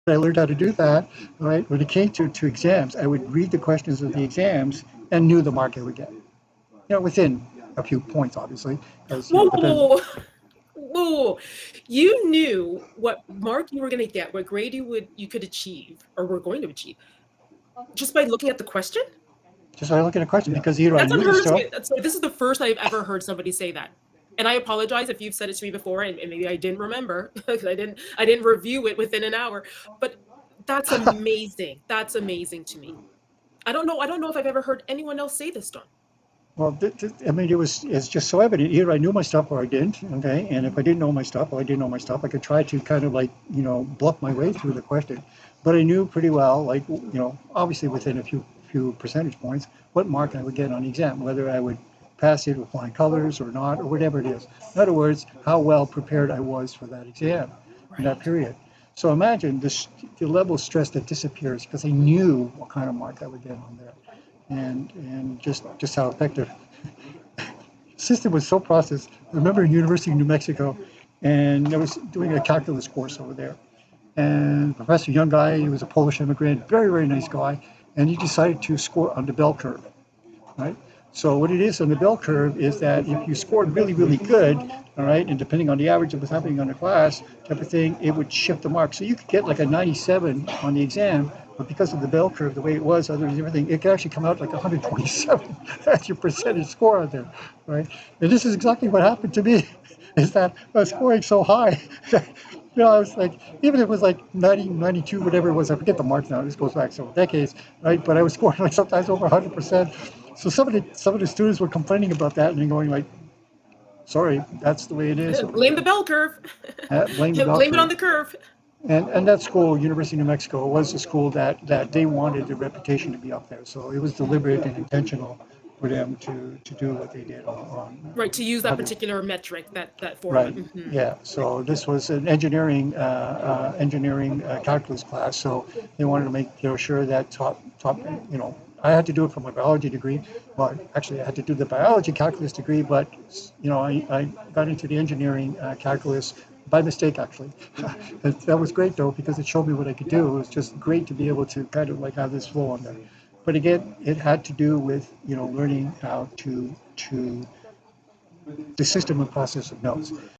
I learned how to do that, right? When it came to exams, I would read the questions of the exams and knew the mark I would get. Within a few points, obviously, because, Whoa, it depends. whoa, whoa. You knew what mark you were going to get, what grade you could achieve or were going to achieve just by looking at the question? Just by looking at a question, because either I That's knew the unheard of to stuff. me. So this is the first I've ever heard somebody say that. And I apologize if you've said it to me before and maybe I didn't remember because I didn't review it within an hour. But that's amazing. That's amazing to me. I don't know if I've ever heard anyone else say this, Don. Well, I mean, it's just so evident. Either I knew my stuff or I didn't. Okay, and if I didn't know my stuff, or I didn't know my stuff, I could try to kind of like bluff my way through the question. But I knew pretty well, like obviously within a few percentage points, what mark I would get on the exam, whether I would pass it with flying colors or not, or whatever it is. In other words, how well prepared I was for that exam in that Right. period. So imagine the level of stress that disappears because I knew what kind of mark I would get on there, and just how effective the system was. So processed. I remember in University of New Mexico, and I was doing a calculus course over there, and professor, young guy, he was a Polish immigrant, very very nice guy, and he decided to score on the bell curve, right? So what it is on the bell curve is that if you scored really, really good, all right, and depending on the average of what's happening on the class type of thing, it would shift the mark. So you could get like a 97 on the exam, but because of the bell curve, the way it was, other than everything, it could actually come out like 127. That's your percentage score out there, right? And this is exactly what happened to me, is that I was scoring so high. I was like, even if it was like 90, 92, whatever it was, I forget the mark now. This goes back several decades, right? But I was scoring like sometimes over 100%. So some of the students were complaining about that and going like, "Sorry, that's the way it is." Blame the bell curve. Blame the bell Blame it on curve. the curve. And that school, University of New Mexico, was a school that they wanted the reputation to be up there. So it was deliberate and intentional for them to do what they did on Right, to use that 100. particular metric, that formula. Right. Yeah. So this was an engineering calculus class. So they wanted to make sure that top. I had to do it for my biology degree. Well, actually, I had to do the biology calculus degree, but I got into the engineering calculus by mistake, actually. That was great though because it showed me what I could do. It was just great to be able to kind of like have this flow on there. But again, it had to do with learning how to the system and process of notes.